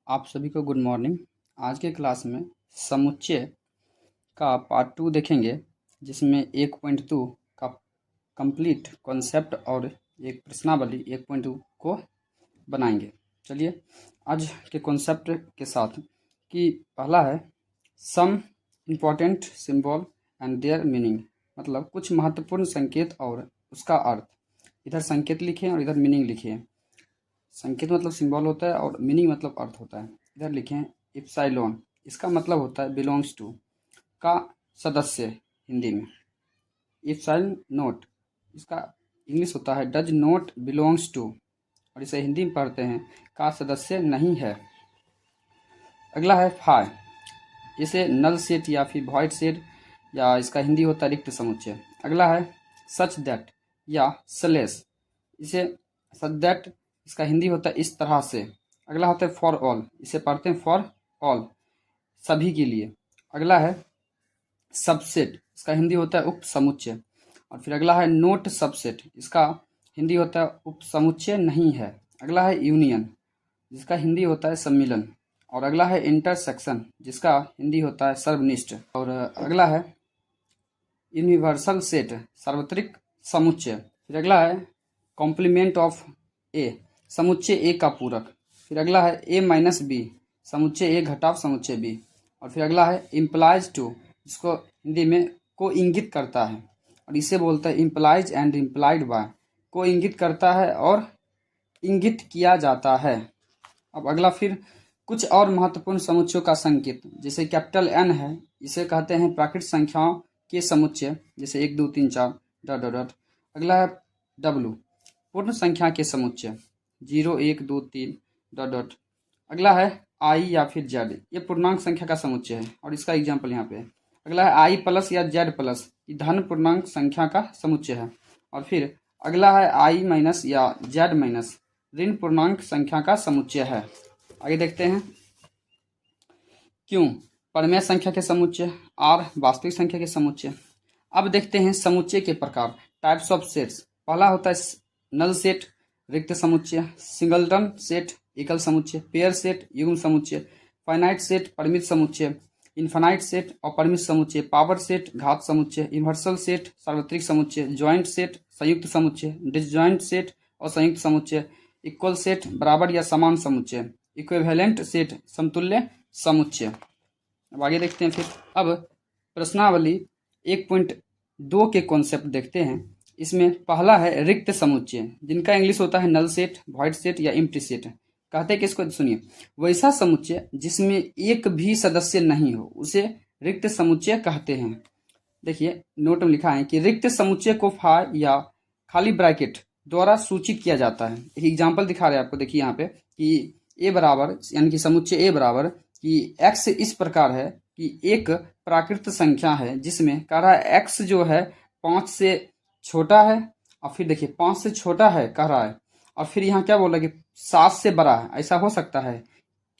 आप सभी को गुड मॉर्निंग। आज के क्लास में समुच्चय का पार्ट 2 देखेंगे, जिसमें 1.2 का कंप्लीट कॉन्सेप्ट और एक प्रश्नावली 1.2 को बनाएंगे। चलिए आज के कॉन्सेप्ट के साथ कि पहला है some important symbol and their meaning, मतलब कुछ महत्वपूर्ण संकेत और उसका अर्थ। इधर संकेत लिखें और इधर मीनिंग लिखिए। संकेत मतलब सिंबल होता है और मीनिंग मतलब अर्थ होता है। इधर लिखें इप्साइलॉन, इसका मतलब होता है बिलोंग्स टू, का सदस्य हिंदी में। इप्साइल नोट, इसका इंग्लिश होता है डज नॉट बिलोंग्स टू, और इसे हिंदी में पढ़ते हैं का सदस्य नहीं है। अगला है फाय, इसे नल सेट या फिर वॉइड सेट, या इसका हिंदी होता है रिक्त समुच्चय। अगला है सच दैट या स्लेश, इसे सच दैट, इसका हिंदी होता है इस तरह से। अगला होता है फॉर ऑल, इसे पढ़ते हैं फॉर ऑल, सभी के लिए। अगला है सबसेट, इसका हिंदी होता है उप समुच्चय। और फिर अगला है नोट सबसेट, इसका हिंदी होता है उप समुच्चय नहीं है। अगला है यूनियन, जिसका हिंदी होता है सम्मिलन। और अगला है इंटरसेक्शन, जिसका हिंदी होता है सर्वनिष्ठ। और अगला है यूनिवर्सल सेट, सार्वत्रिक समुच्चय। फिर अगला है कॉम्प्लीमेंट ऑफ ए, समुच्चय ए का पूरक। फिर अगला है ए माइनस बी, समुच्चय ए घटाव समुच्चय बी। और फिर अगला है इम्प्लाइज टू, जिसको हिंदी में को इंगित करता है, और इसे बोलते हैं इम्प्लाइज एंड इम्प्लाइड बाय, को इंगित करता है और इंगित किया जाता है। अब अगला फिर कुछ और महत्वपूर्ण समुच्चयों का संकेत, जैसे कैपिटल एन है, इसे कहते हैं प्राकृत संख्याओं के समुच्चय, जैसे 1 2 3 4 डॉट डॉट डॉट। अगला है डब्लू, पूर्ण संख्या के समुच्चय, 0 1 2 3 डॉट डॉट। अगला है आई या फिर जेड, ये पूर्णांक संख्या का समुच्चय है, और इसका एग्जाम्पल यहाँ पे है। अगला है आई प्लस या जेड प्लस, ये धन पूर्णांक संख्या का समुच्चय है। और फिर अगला है आई माइनस या जेड माइनस, ऋण पूर्णांक संख्या का समुच्चय है। आगे देखते हैं क्यों, परमेय संख्या के समुच्चय, आर वास्तविक संख्या के समुच्चय। अब देखते हैं समुच्चय के प्रकार, टाइप्स ऑफ सेट्स। पहला होता है नल सेट, रिक्त समुच्चय। सिंगलटन सेट, एकल समुच्चय। पेयर सेट, युग्म समुच्चय। फाइनाइट सेट, परिमित समुच्चय। इनफाइनाइट सेट, अपरिमित समुच्चय। पावर सेट, घात समुच्चय। यूनिवर्सल सेट, सार्वत्रिक समुच्चय। जॉइंट सेट, संयुक्त समुच्चय। डिसजॉइंट सेट, असंयुक्त समुच्चय। इक्वल सेट, बराबर या समान समुच्चय। इक्विवेलेंट सेट, समतुल्य समुच्चय। अब आगे देखते हैं फिर। अब प्रश्नावली 1.2 के कॉन्सेप्ट देखते हैं। इसमें पहला है रिक्त समुच्चय, जिनका इंग्लिश होता है नल सेट, वॉइड सेट या एम्प्टी सेट। कहते हैं कि इसको सुनिए, वैसा समुच्चय जिसमें एक भी सदस्य नहीं हो उसे रिक्त समुच्चय कहते हैं। देखिए नोट में लिखा है कि रिक्त समुच्चय को फा या खाली ब्रैकेट द्वारा सूचित किया जाता है। एक एग्जाम्पल दिखा रहे हैं आपको, देखिए यहाँ पे कि ए बराबर, यानी कि समुच्चय ए बराबर कि एक्स इस प्रकार है कि एक प्राकृत संख्या है जिसमें कह रहा है एक्स जो है 5 से छोटा है, और फिर देखिए 5 से छोटा है कह रहा है, और फिर यहाँ क्या बोल रहा है कि 7 से बड़ा है। ऐसा हो सकता है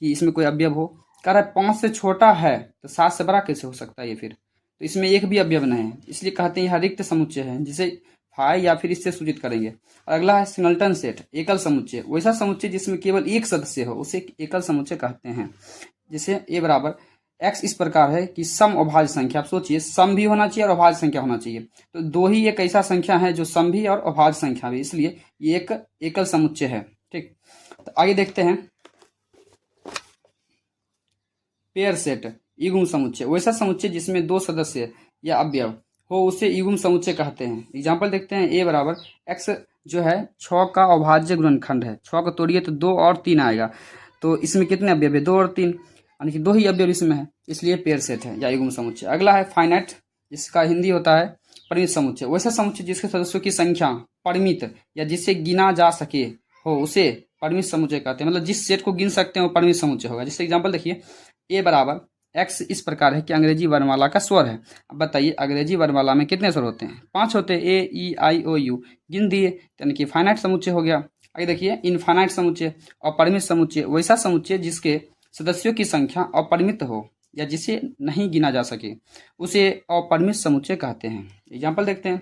कि इसमें कोई अवयव हो, कह रहा है 5 से छोटा है तो 7 से बड़ा कैसे हो सकता है ये फिर, तो इसमें एक भी अवयव नहीं है, इसलिए कहते हैं यह रिक्त समुच्चय है, जिसे फाई या फिर इससे सूचित करेंगे। और अगला है सिंगलटन सेट, एकल समुच्चय, वैसा समुच्चय जिसमें केवल एक सदस्य हो उसे एकल समुच्चय कहते हैं। जैसे ए बराबर एक्स इस प्रकार है कि सम अभाज्य संख्या, आप सोचिए सम भी होना चाहिए और अभाज्य संख्या होना चाहिए, तो दो ही एक ऐसा संख्या है जो सम भी और अभाज्य संख्या भी, इसलिए ये एक एकल समुच्चय है। ठीक, तो आगे देखते हैं पेयर सेट, युग्म समुच्चय, वैसा समुच्चय जिसमें 2 सदस्य या अवयव हो उसे युग्म समुच्चय कहते हैं। एग्जाम्पल देखते हैं, ए बराबर एक्स जो है 6 का अभाज्य गुणनखंड है, 6 को तोड़िए तो 2 और 3 आएगा, तो इसमें कितने अवयव है, 2 और 3, यानी कि 2 ही अवयव इसमें है, इसलिए पेयर सेट है या युग्म समुच्चय। अगला है फाइनाइट, जिसका हिंदी होता है परिमित समुच्चय, वैसा समुच्चय जिसके सदस्यों की संख्या परिमित या जिसे गिना जा सके हो उसे परिमित समुच्चय कहते हैं। मतलब जिस सेट को गिन सकते हैं वो परिमित समुच्चय होगा। जैसे एग्जाम्पल देखिए, ए बराबर एक्स इस प्रकार है कि अंग्रेजी वर्णमाला का स्वर है। अब बताइए अंग्रेजी वर्णमाला में कितने स्वर होते हैं, 5 होते हैं, ए ई आई ओ यू, गिन दिए, यानी कि फाइनाइट समुच्चय हो गया। आगे देखिए इनफाइनाइट समुच्चय, अपरिमित समुच्चय, वैसा समुच्चय जिसके सदस्यों की संख्या अपरिमित हो या जिसे नहीं गिना जा सके उसे अपरिमित समुच्चय कहते हैं। एग्जाम्पल देखते हैं,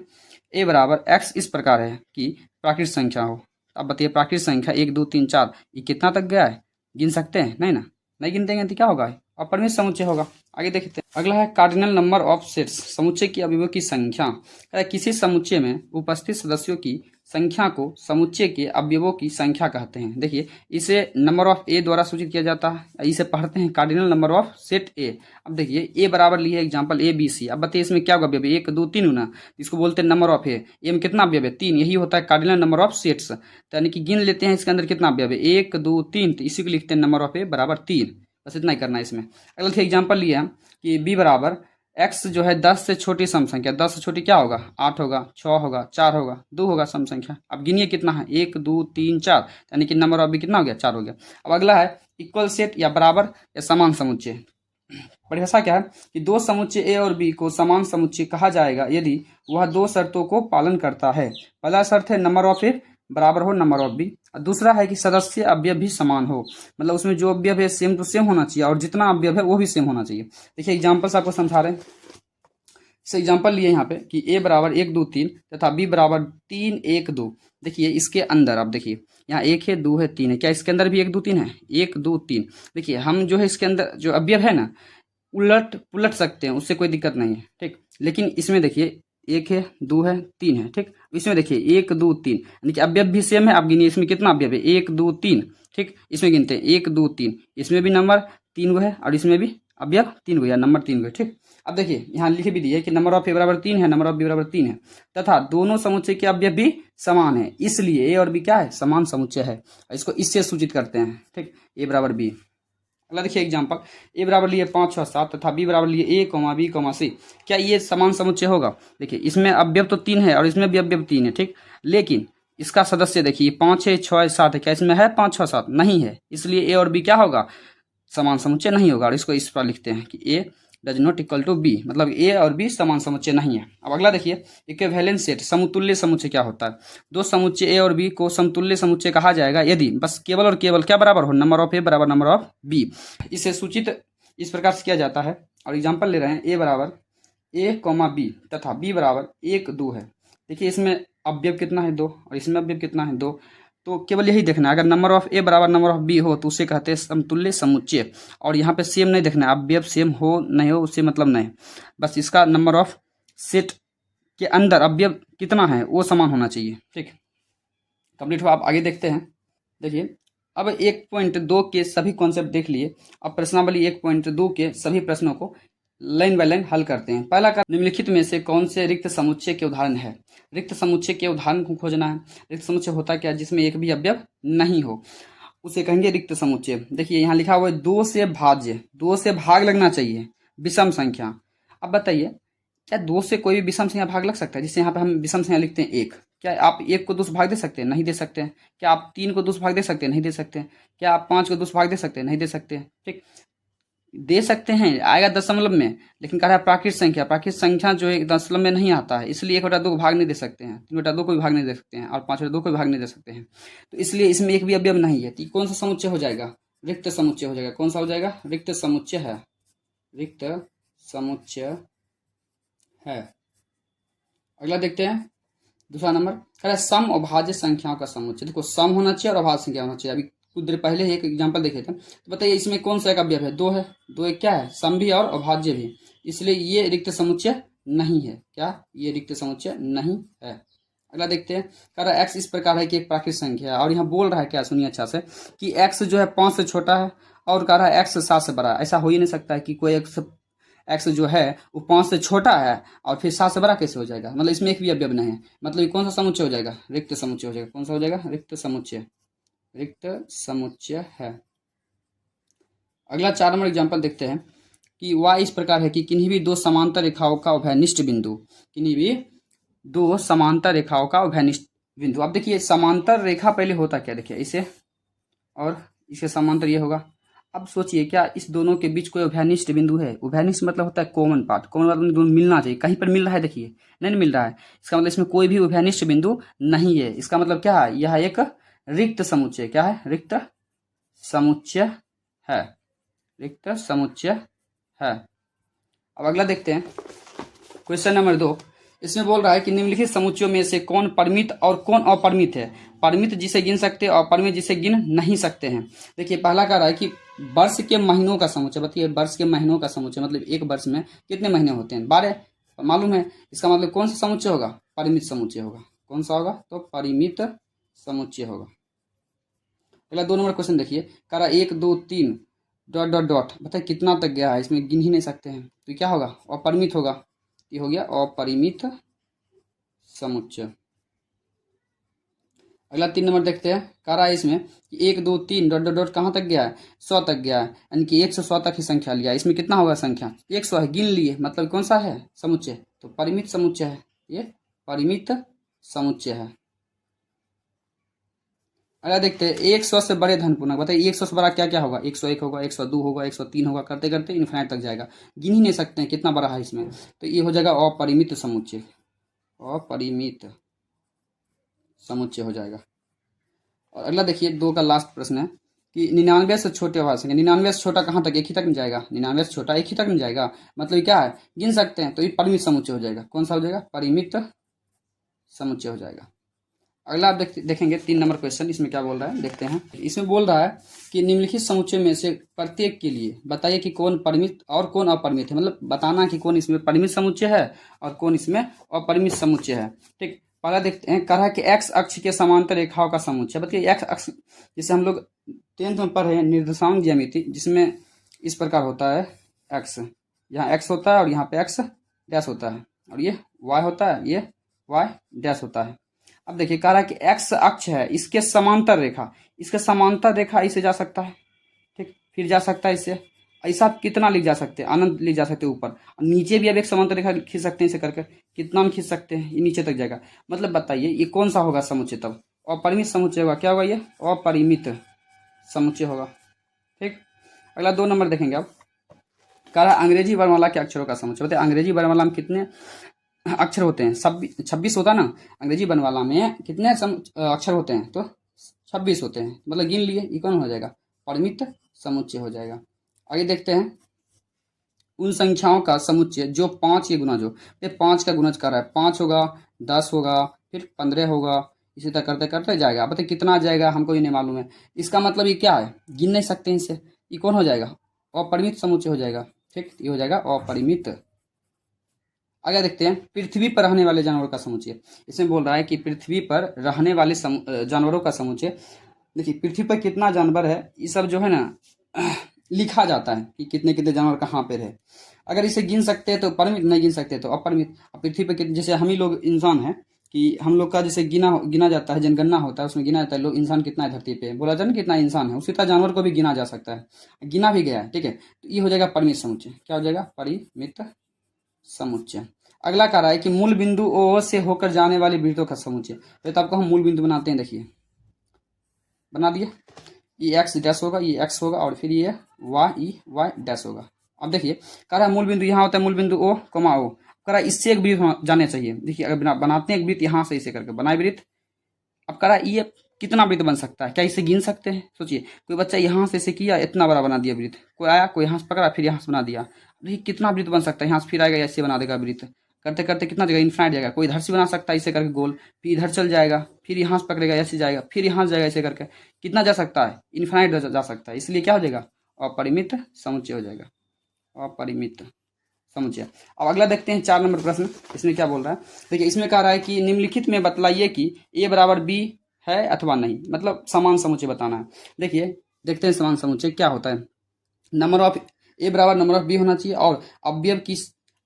ए बराबर एक्स इस प्रकार है कि प्राकृत संख्या हो। अब बताइए प्राकृत संख्या 1 2 3 4, ये कितना तक गया है, गिन सकते हैं नहीं ना, नहीं गिनते तो क्या होगा, अपरिमित समुच्चय होगा। आगे देखते हैं, अगला है कार्डिनल नंबर ऑफ सेट्स, समुच्चय की अवयवों की संख्या। किसी समुच्चय में उपस्थित सदस्यों की संख्या को समुच्चय के अवयवों की संख्या कहते हैं। देखिए इसे नंबर ऑफ ए द्वारा सूचित किया जाता है, इसे पढ़ते हैं कार्डिनल नंबर ऑफ सेट ए। अब देखिए ए बराबर लिए एग्जांपल ए बी सी। अब बताइए इसमें क्या होगा अवयव, 1 2 3 ना, इसको बोलते हैं नंबर ऑफ ए। में कितना अवयव है, 3, यही होता है कार्डिनल नंबर ऑफ सेट्स। तो यानी कि गिन लेते हैं इसके अंदर कितना अवयव है, 1 2 3, तो इसी को लिखते हैं नंबर ऑफ ए बराबर 3। बस इतना ही करना है इसमें। अगला एग्जाम्पल लिया कि बी बराबर एक्स जो है 10 से छोटी सम संख्या, 10 से छोटी क्या होगा, 8 होगा, 6 होगा, 4 होगा, 2 होगा सम संख्या। अब गिनिए कितना है, 1 2 3 4, यानी कि नंबर ऑफ बी कितना हो गया, 4 हो गया। अब अगला है इक्वल सेट या बराबर या समान समुच्चय। परिभाषा क्या है कि दो समुच्चय ए और बी को समान समुच्चय कहा जाएगा यदि वह 2 शर्तों को पालन करता है। पहला शर्त है नंबर ऑफ ए बराबर हो नंबर ऑफ बी, दूसरा है कि सदस्य अवयव भी समान हो, मतलब उसमें जो अवयव है सेम टू सेम होना चाहिए और जितना अवयव है वो भी सेम होना चाहिए। देखिए एग्जांपल से आपको समझा रहे हैं। इसे एग्जांपल लिए यहाँ पे कि ए बराबर 1 2 3 तथा बी बराबर 3 1 2। देखिए इसके अंदर आप देखिए यहाँ 1 है 2 है 3 है, क्या इसके अंदर भी 1 2 3 है, 1 2 3। देखिए हम जो है इसके अंदर जो अवयव है ना उलट पुलट सकते हैं, उससे कोई दिक्कत नहीं है, ठीक। लेकिन इसमें देखिए 1 है 2 है 3 है, ठीक। इसमें देखिए 1 2 3 यानी कि अवयव भी सेम है। आप गिनिए इसमें कितना अवयव है, 1 2 3, ठीक। इसमें गिनते हैं 1 2 3, इसमें भी नंबर 3 गो है और इसमें भी अवयव 3 गो या नंबर 3 गो है, ठीक। अब देखिए यहाँ लिख भी दिए कि नंबर ऑफ ए बराबर 3 है, नंबर ऑफ बी बराबर 3 है तथा दोनों समुच्चय के अवयव भी समान है, इसलिए ए और बी क्या है, समान समुच्चय है। इसको इससे सूचित करते हैं, ठीक, ए बराबर बी। अगला देखिए एग्जांपल, ए बराबर लिए 5 6 7 तथा बी बराबर लिए ए कॉमा बी कॉमा सी। क्या ये समान समुच्चय होगा? देखिए इसमें अवयव तो 3 है और इसमें भी अवयव 3 है, ठीक। लेकिन इसका सदस्य देखिए 5 है 6 है 7 है, क्या इसमें है 5 6 7? नहीं है, इसलिए ए और बी क्या होगा, समान समुच्चय नहीं होगा। और इसको इस पर लिखते हैं कि A does not equal to B, मतलब ए और बी समान समुच्चय नहीं है। अब अगला देखिए इक्विवेलेंट सेट, समतुल्य समुच्चय क्या होता है? दो समुच्चय ए और बी को समतुल्य समुच्चय कहा जाएगा यदि बस केवल और केवल क्या बराबर हो, नंबर ऑफ ए बराबर नंबर ऑफ बी। इसे सूचित इस प्रकार से किया जाता है। और एग्जाम्पल ले रहे हैं, ए बराबर ए कॉमा बी तथा बी बराबर 1 2 है। देखिए इसमें अवयव कितना है 2 और इसमें अवयव कितना है 2, तो केवल यही देखना है। अगर नंबर ऑफ ए बराबर नंबर ऑफ बी हो तो उसे कहते हैं समतुल्य समुच्चय। और यहाँ पे सेम नहीं देखना है, अवयव सेम हो नहीं हो उससे मतलब नहीं, बस इसका नंबर ऑफ सेट के अंदर अवयव कितना है वो समान होना चाहिए, ठीक। कंप्लीट हुआ। आप आगे देखते हैं। देखिए अब 1.2 के सभी कॉन्सेप्ट देख लिए। अब प्रश्नावली 1.2 के सभी प्रश्नों को लाइन बाय लाइन हल करते हैं। पहला का निम्नलिखित में से कौन से रिक्त समुच्चय के उदाहरण है? रिक्त समुच्चय के उदाहरण को खोजना है। रिक्त समुच्चय होता क्या, जिसमें एक भी अवयव नहीं हो, उसे कहेंगे रिक्त समुच्चय। देखिए यहाँ लिखा हुआ है 2 से भाज्य, 2 से भाग लगना चाहिए विषम संख्या। अब बताइए क्या 2 से कोई भी विषम संख्या भाग लग सकता है? जिससे यहाँ पे हम विषम संख्या लिखते हैं 1। क्या आप 1 को 2 से भाग दे सकते हैं? नहीं दे सकते हैं। क्या आप 3 को 2 से भाग दे सकते हैं? नहीं दे सकते हैं। क्या आप 5 को 2 से भाग दे सकते हैं? नहीं दे सकते हैं, ठीक। दे सकते हैं, आएगा दशमलव में, लेकिन कह रहा है प्राकृत संख्या। प्राकृत संख्या जो है दशमलव में नहीं आता है, इसलिए 1/2 को भाग नहीं दे सकते हैं, 3/2 को भी भाग नहीं दे सकते हैं और 5/2 को भी भाग नहीं दे सकते हैं। तो इसलिए इसमें एक भी अवयव नहीं है। तो कौन सा समुच्चय हो जाएगा? रिक्त समुच्चय हो जाएगा। कौन सा हो जाएगा? रिक्त समुच्चय है, रिक्त समुच्चय है। अगला देखते हैं दूसरा नंबर, कह रहा है सम अभाज्य संख्याओं का समुच्चय। देखो सम होना चाहिए और अभाज्य संख्या होना चाहिए। अभी कुछ देर पहले एक एग्जांपल देखे थे, तो बताइए इसमें कौन सा एक अवयव है? 2 है, 2 एक क्या है, सम भी और अभाज्य भी, इसलिए ये रिक्त समुच्चय नहीं है। क्या ये रिक्त समुच्चय नहीं है? अगला देखते हैं, कह रहा है एक्स इस प्रकार है कि एक प्राकृत संख्या है। और यहाँ बोल रहा है क्या, सुनिए अच्छा से, कि एक्स जो है 5 से छोटा है और कह रहा है एक्स 7 से बड़ा है। ऐसा हो ही नहीं सकता है कि कोई एक्स जो है वो 5 से छोटा है और फिर 7 से बड़ा कैसे हो जाएगा? मतलब इसमें एक भी अवयव नहीं है, मतलब ये कौन सा समुच्चय हो जाएगा? रिक्त समुच्चय हो जाएगा। कौन सा हो जाएगा? रिक्त समुच्चय, रिक्त समुच्चय है। अगला 4 नंबर एग्जांपल देखते हैं कि y इस प्रकार है कि किन्हीं भी 2 समांतर रेखाओं का उभयनिष्ठ बिंदु, किन्हीं भी 2 समांतर रेखाओं का उभयनिष्ठ बिंदु। अब देखिए समांतर रेखा पहले होता क्या, देखिए इसे और इसके समांतर ये होगा। अब सोचिए क्या इस दोनों के बीच कोई उभयनिष्ठ बिंदु है? उभयनिष्ठ मतलब होता है कॉमन पार्ट, कॉमन पार्ट दोनों मिलना चाहिए। कहीं पर मिल रहा है, देखिए नहीं मिल रहा है, इसका मतलब इसमें कोई भी उभयनिष्ठ बिंदु नहीं है। इसका मतलब क्या है? यह एक रिक्त समुच्चय, क्या है? रिक्त समुच्चय है, रिक्त समुच्चय है। अब अगला देखते हैं क्वेश्चन नंबर 2। इसमें बोल रहा है कि निम्नलिखित समुच्चयों में से कौन परिमित और कौन अपरिमित है? परिमित जिसे गिन सकते हैं और परिमित जिसे गिन नहीं सकते हैं। देखिए पहला कह रहा है कि वर्ष के महीनों का समुच्चय बताइए। वर्ष के महीनों का समुच्चय मतलब एक वर्ष में कितने महीने होते हैं? 12 मालूम है। इसका मतलब कौन सा समुच्चय होगा? परिमित समुच्चय होगा। कौन सा होगा? तो परिमित समुच्चय होगा। अगला 2 नंबर क्वेश्चन देखिए, कह रहा 1 2 3 डॉट डॉट डॉट बताइए कितना तक गया है? इसमें गिन ही नहीं सकते हैं तो क्या होगा? अपरिमित होगा। ये हो गया अपरिमित समुच्चय। अगला 3 नंबर देखते हैं, कह रहा है इसमें कि 1 2 3 डॉट डॉट डॉट कहाँ तक गया है? 100 तक गया है, यानी कि 1 से 100 तक ही संख्या लिया। इसमें कितना होगा संख्या? 100 है, गिन लिए, मतलब कौन सा है? समुच्चय। तो परिमित समुच्चय है, ये परिमित समुच्चय है। अगला देखते हैं 100 से बड़े धन पूर्णांक बताइए 100 से बड़ा क्या क्या होगा? 101 होगा, 102 होगा, 103 होगा, करते करते इन्फिनाइट तक जाएगा। गिन ही नहीं सकते हैं कितना बड़ा है इसमें, तो ये हो जाएगा अपरिमित समुच्चय। अपरिमित समुच्चय हो जाएगा। और अगला देखिए 2 का लास्ट प्रश्न है कि 99 से छोटे भाग संख्या। 99 से छोटा कहाँ तक? एक ही तक में जाएगा। 99 से छोटा एक ही तक में जाएगा, मतलब क्या है? गिन सकते हैं, तो ये परिमित समुच्चय हो जाएगा। कौन सा हो जाएगा? परिमित समुच्चय हो जाएगा। अगला आप देखेंगे 3 नंबर क्वेश्चन, इसमें क्या बोल रहा है देखते हैं। इसमें बोल रहा है कि निम्नलिखित समुच्चय में से प्रत्येक के लिए बताइए कि कौन परिमित और कौन अपरिमित है। मतलब बताना कि कौन इसमें परिमित समुच्चय है और कौन इसमें अपरिमित समुच्चय है। ठीक, पहला देखते हैं, कह रहा है कि एक्स अक्ष के समांतर रेखाओं का समुच्चय बताइए। एक्स अक्ष जिसे हम लोग 10th में पढ़े निर्देशांक ज्यामिति, जिसमें इस प्रकार होता है एक्स, यहाँ एक्स होता है और यहाँ पे एक्स डैश होता है और ये वाई होता है, ये वाई डैश होता है। अब देखिए कह रहा है कि एक्स अक्ष है, इसके समांतर रेखा, इसके समांतर रेखा इसे जा सकता है, ठीक, फिर जा सकता है इससे, ऐसा कितना लिख जा सकते हैं? अनंत लिख जा सकते हैं ऊपर। नीचे भी अब एक समांतर रेखा खींच सकते हैं इसे करके, कितना हम खींच सकते हैं? ये नीचे तक जाएगा। मतलब बताइए ये कौन सा होगा समुच्चय? तब अपरिमित समुच्चय होगा। क्या होगा? ये अपरिमित समुच्चय होगा। ठीक, अगला 2 नंबर देखेंगे आप, कह रहा है अंग्रेजी वर्णमाला के अक्षरों का समुच्चय बताइए। अंग्रेजी वर्णमाला में कितने अक्षर होते हैं? 26 होता है ना। अंग्रेजी वर्णमाला में कितने अक्षर होते हैं? तो 26 होते हैं, मतलब गिन लिए। ये कौन हो जाएगा? परिमित समुच्चय हो जाएगा। आगे देखते हैं, उन संख्याओं का समुच्चय जो 5 के गुणज हो। ये 5 का गुणज कर रहा है, 5 होगा, 10 होगा, फिर 15 होगा, इसी तरह करते करते जाएगा। बताइए कितना जाएगा? हमको ये नहीं मालूम है। इसका मतलब ये क्या है? गिन नहीं सकते हैं इसे। ये कौन हो जाएगा? अपरिमित समुच्चय हो जाएगा। ठीक, ये हो जाएगा अपरिमित। आगे देखते हैं, पृथ्वी पर रहने वाले जानवरों का समुच्चय। इसमें बोल रहा है कि पृथ्वी पर रहने वाले जानवरों का समुच्चय। देखिए पृथ्वी पर कितना जानवर है, ये सब जो है ना लिखा जाता है कि कितने कितने जानवर कहाँ पे है। अगर इसे गिन सकते हैं तो परिमित, नहीं गिन सकते तो अपरिमित। पृथ्वी पर जैसे हम ही लोग इंसान हैं कि हम लोग का जैसे गिना जाता है, जनगणना होता है, उसमें गिना जाता है लोग इंसान कितना है धरती पे, बोला जाए ना कितना इंसान है, उसी तरह जानवर को भी गिना जा सकता है, गिना भी गया है। ठीक है, तो ये हो जाएगा परिमित समुच्चय। क्या हो जाएगा? परिमित समुच्चय। अगला कह रहा है कि मूल बिंदु ओ से होकर जाने वाली वृत्तों का समुच्चय। तो आपको हम मूल बिंदु बनाते हैं, देखिए बना दिए। ये एक्स डैश होगा, ये एक्स होगा और फिर ये वाई डैश होगा। अब देखिए कह रहा है मूल बिंदु यहाँ होता है, मूल बिंदु ओ कमा ओ। कह रहा है इससे एक वृत्त जाने चाहिए। देखिए अगर बनाते हैं एक वृत्त यहाँ से, इसे करके बनाए वृत्त। अब कह रहा है ये कितना वृत्त बन सकता है? क्या इसे गिन सकते हैं? सोचिए कोई बच्चा यहाँ से इसे किया, इतना बड़ा बना दिया वृत्त, कोई आया कोई यहाँ से पकड़ा फिर यहाँ से बना दिया। देखिए कितना वृत्त बन सकता है? यहाँ से फिर आएगा, ऐसे बना देगा वृत्त, करते करते कितना जगह इन्फिनाइट जाएगा। कोई इधर से बना सकता है इसे करके गोल, फिर इधर चल जाएगा, फिर यहाँ से पकड़ेगा ऐसे जाएगा, फिर यहाँ से जाएगा, ऐसे करके कितना जा सकता है? इन्फिनाइट जा सकता है। इसलिए क्या हो जाएगा? अपरिमित समुच्चय हो जाएगा। अपरिमित समुच्चय। अब अगला देखते हैं 4 नंबर प्रश्न। इसमें क्या बोल रहा है देखिए, इसमें कह रहा है कि निम्नलिखित में बतलाइए कि ए बराबर बी है अथवा नहीं, मतलब समान समुच्चय बताना है। देखिए देखते हैं समान समुच्चय क्या होता है। नंबर ऑफ ए बराबर नंबर ऑफ बी होना चाहिए और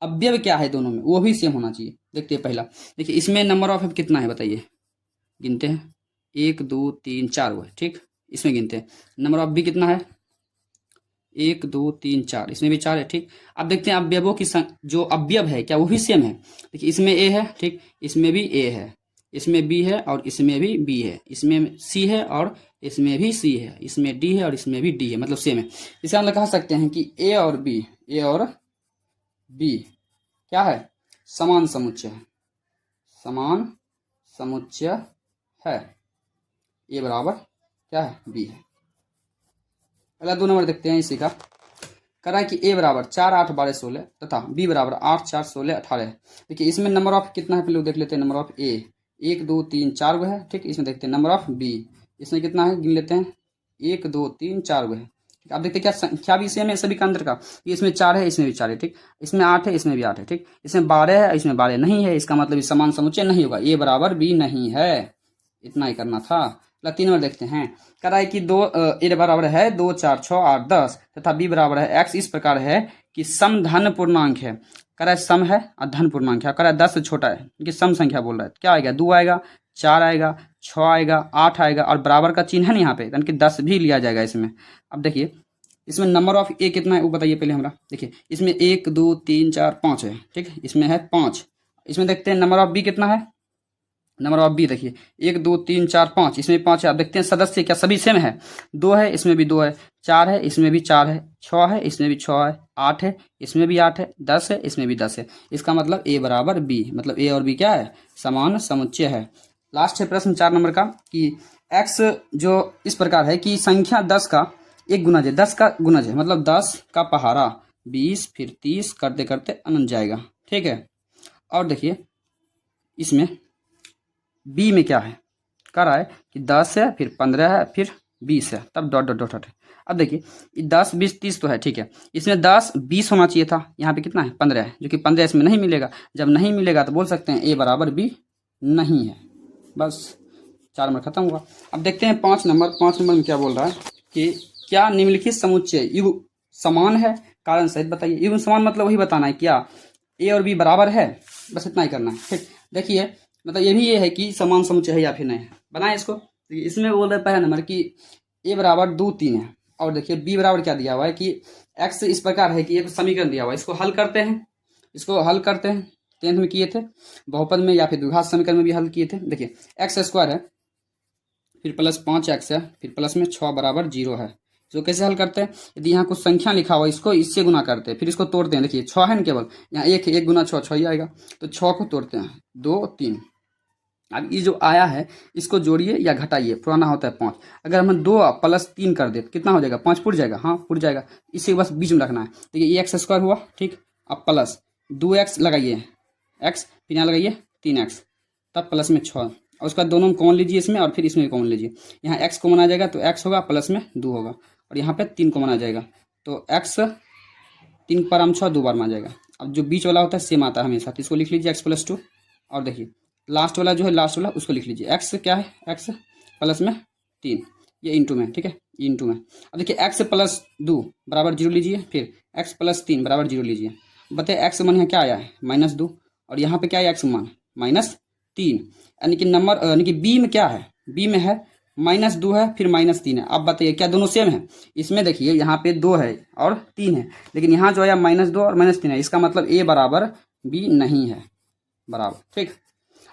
अवयव क्या है दोनों में, वो भी सेम होना चाहिए। देखते हैं पहला, देखिए इसमें नंबर ऑफ कितना है बताइए, गिनते हैं 1 2 3 4 वो है। ठीक, इसमें गिनते हैं नंबर ऑफ बी कितना है, 1 2 3 4, इसमें भी 4 है। ठीक, अब देखते हैं अवयवों की जो अवयव है क्या वो भी सेम है। देखिए इसमें ए है, ठीक, इसमें भी ए है, इसमें बी है और इसमें भी बी है, इसमें सी है और इसमें भी सी है, इसमें डी है और इसमें भी डी है, मतलब सेम है। इसे हम लोग कह सकते हैं कि ए और बी क्या है? समान समुच्चय है। समान समुच्चय है। ए बराबर क्या है? बी है। अगला 2 नंबर देखते हैं इसी का। कह रहा है कि ए बराबर 4 8 12 16 तथा बी बराबर 8 4 16 18 है। देखिए इसमें नंबर ऑफ कितना है पहले देख लेते हैं। नंबर ऑफ ए 1 2 3 4 गो है, ठीक। इसमें देखते हैं नंबर ऑफ बी, इसमें कितना है गिन लेते हैं, 1 2 3 4 गो है। आप देखते हैं क्या संख्या भी सेम है सभी का अंदर का, इसमें 4 है इसमें भी 4 है, ठीक। इसमें 8 है इसमें भी 8 है, ठीक। इसमें 12 है इसमें 12 नहीं है, इसका मतलब समान समुच्चय नहीं होगा, ए बराबर बी नहीं है। इतना ही करना था। 3 नंबर देखते हैं, कह रहा है कि ए बराबर है 2 4 6 8 10 तथा बी बराबर है x इस प्रकार है कि सम धन पूर्णांक है। कह रहा है सम है और धन पूर्णांक है, कह रहा है 10 से छोटा है कि सम संख्या बोल रहा है, क्या आएगा 2 आएगा 4 आएगा 6 आएगा 8 आएगा और बराबर का चिन्ह है ना यहाँ पे, यानी कि 10 भी लिया जाएगा इसमें। अब देखिए इसमें नंबर ऑफ ए कितना है वो बताइए पहले हमरा। देखिए इसमें 1 2 3 4 5 है, ठीक। इसमें है 5। इसमें देखते हैं नंबर ऑफ बी कितना है। नंबर ऑफ बी देखिए 1 2 3 4 5, इसमें 5 है। आप देखते हैं सदस्य क्या सभी सेम है, 2 है इसमें भी 2 है, 4 है इसमें भी 4 है, 6 है इसमें भी 6 है, 8 है इसमें भी 8 है, 10 है इसमें भी 10 है। इसका मतलब ए बराबर बी, मतलब ए और बी क्या है समान समुच्चय है। लास्ट है प्रश्न 4 नंबर का कि एक्स जो इस प्रकार है कि संख्या 10 का एक गुणज है, 10 का गुणज है, मतलब 10 का पहाड़ा 20 फिर 30 करते करते अनंत जाएगा, ठीक है। और देखिए इसमें बी में क्या है, कह रहा है कि 10 है फिर 15 है फिर 20 है, तब डॉट डॉट डॉट है। अब देखिए 10 20 30 तो है, ठीक है। इसमें 10 20 होना चाहिए था, यहाँ पे कितना है 15 है, जो कि 15 इसमें नहीं मिलेगा। जब नहीं मिलेगा तो बोल सकते हैं ए बराबर बी नहीं है। बस 4 नंबर खत्म हुआ। अब देखते हैं 5 नंबर। 5 नंबर में क्या बोल रहा है कि क्या निम्नलिखित समुच्चय युग्म समान है, कारण सहित बताइए। युग्म समान मतलब वही बताना है क्या ए और बी बराबर है, बस इतना ही करना है, ठीक। देखिए मतलब ये है कि समान समुच्चय है या फिर नहीं है, बनाए इसको। इसमें बोल रहे पहला नंबर कि ए बराबर 2 3 है, और देखिए बी बराबर क्या दिया हुआ है कि एक्स इस प्रकार है कि एक समीकरण दिया हुआ है, इसको हल करते हैं, इसको हल करते हैं। 10th में किए थे, बहुपद में या फिर द्विघात समीकरण में भी हल किए थे। देखिए एक्स स्क्वायर है फिर प्लस 5x है फिर प्लस में 6 बराबर 0 है। इसको कैसे हल करते हैं, यदि यहाँ कुछ संख्या लिखा हुआ इसको इससे गुना करते हैं, फिर इसको तोड़ते हैं। देखिए 6 है ना, केवल यहाँ 1 है, 1 गुना 6 6 ही आएगा, तो 6 को तोड़ते हैं 2 3। अब ये जो आया है इसको जोड़िए या घटाइए, पुराना होता है 5। अगर हम 2 प्लस 3 कर दे तो कितना हो जाएगा 5 पुर जाएगा, हाँ पुर जाएगा। इसे बस बीच में रखना है। देखिए ये एक्स स्क्वायर हुआ, ठीक। अब प्लस 2x लगाइए एक्स, फिर यहाँ लगाइए 3x, तब प्लस में 6, और उसका दोनों में कॉमन लीजिए इसमें और फिर इसमें भी कॉमन लीजिए। यहाँ x कॉमन आ जाएगा तो x होगा प्लस में 2 होगा, और यहाँ पे 3 कॉमन आ जाएगा तो x 3 पर हम 6 2 बार में आ जाएगा। अब जो बीच वाला होता है सेम आता है हमेशा, तो इसको लिख लीजिए x प्लस 2, और देखिए लास्ट वाला जो है लास्ट वाला उसको लिख लीजिए x क्या है x प्लस में 3, ये इंटू में, ठीक है ये इंटू में। अब देखिए x प्लस 2 बराबर 0 लीजिए, फिर x प्लस 3 बराबर 0 लीजिए। बताइए x मान यहाँ क्या आया है -2, और यहाँ पे क्या है x मान -3, यानी कि नंबर यानी कि बी में क्या है, बी में है -2 है फिर -3 है। अब बताइए क्या दोनों सेम है। इसमें देखिए यहाँ पे 2 है और 3 है, लेकिन यहाँ जो आया -2 और -3 है, इसका मतलब ए बराबर बी नहीं है बराबर, ठीक।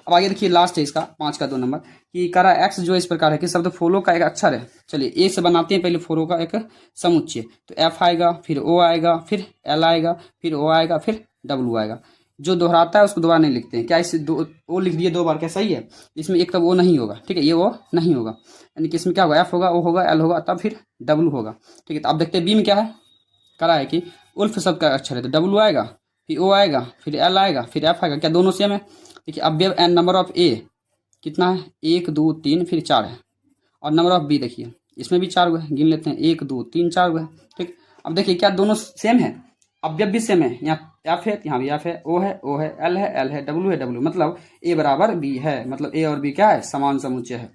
अब आगे देखिए लास्ट है इसका 5 का 2 नंबर कि कह रहा है एक्स जो इस प्रकार है कि शब्द फॉलो का एक अक्षर है। चलिए ए से बनाते हैं पहले फॉलो का एक समुच्चय, तो एफ आएगा फिर ओ आएगा फिर एल आएगा फिर ओ आएगा फिर डब्ल्यू आएगा। जो दोहराता है उसको दोबारा नहीं लिखते हैं, क्या इसे ओ लिख दिए 2 बार, क्या सही है। इसमें एक तब वो नहीं होगा, ठीक है ये वो नहीं होगा, यानी कि इसमें क्या होगा एफ होगा ओ होगा एल होगा तब फिर डब्ल्यू होगा, ठीक है। तो आप देखते हैं बी में क्या है, कह रहा है कि उल्फ शब्द का अक्षर है, तो डब्ल्यू आएगा फिर ओ आएगा फिर एल आएगा फिर एफ आएगा, क्या दोनों सेम है। देखिए अवयव एंड नंबर ऑफ ए कितना है 1 2 3 फिर 4 है, और नंबर ऑफ बी देखिए इसमें भी 4 हुए, गिन लेते हैं 1 2 3 4 हुए, ठीक। अब देखिए क्या दोनों सेम है, अवयव भी सेम है, यहाँ एफ है यहाँ भी एफ है, ओ है एल है डब्ल्यू है डब्ल्यू, मतलब ए बराबर बी है, मतलब ए और बी क्या है समान समुच्चय है।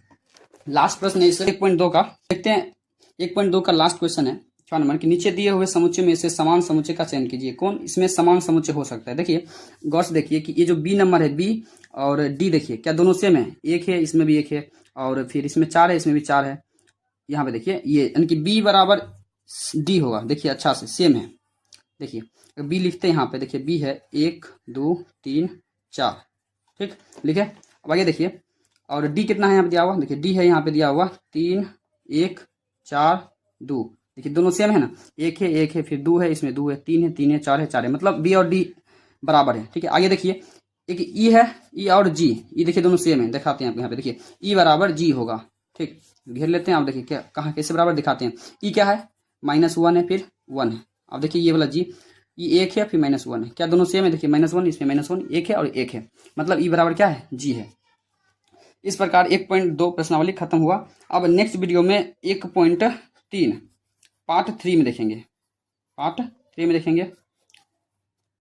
लास्ट प्रश्न है इस 1.2 का, देखते हैं 1.2 का लास्ट क्वेश्चन है 6 नंबर के नीचे दिए हुए समुच्चय में से समान समुच्चय का चयन कीजिए, कौन इसमें समान समुच्चय हो सकता है। देखिए गौर से देखिए कि ये जो बी नंबर है बी और डी देखिए क्या दोनों सेम है, एक है इसमें भी एक है, और फिर इसमें 4 है इसमें भी 4 है। यहाँ पे देखिए ये यानी कि बी बराबर डी होगा, देखिए अच्छा से सेम है। देखिए बी लिखते हैं यहाँ पे, देखिए बी है 1 2 3 4, ठीक लिखे। अब आगे देखिए और डी कितना है यहाँ पे दिया हुआ, देखिए डी है यहाँ पे दिया हुआ 3 1 4 2, देखिए दोनों सेम है ना, एक है फिर 2 है इसमें 2 है 3 है 3 है 4 है 4 है, मतलब बी और डी बराबर है, ठीक है। आगे देखिए एक ई है, ई और जी, ई देखिए दोनों सेम है, दिखाते हैं यहाँ पे देखिए ई बराबर जी होगा, ठीक घेर लेते हैं। आप देखिए क्या कहाँ कैसे बराबर दिखाते हैं, ई क्या है -1 है फिर 1 है। अब देखिए ये वाला जी ये 1 है फिर -1 है, क्या दोनों सेम है, देखिए -1 इसमें -1 1 है और 1 है, मतलब ई बराबर क्या है जी है। इस प्रकार 1.2 प्रश्नावली खत्म हुआ। अब नेक्स्ट वीडियो में 1.3 पार्ट 3 में देखेंगे।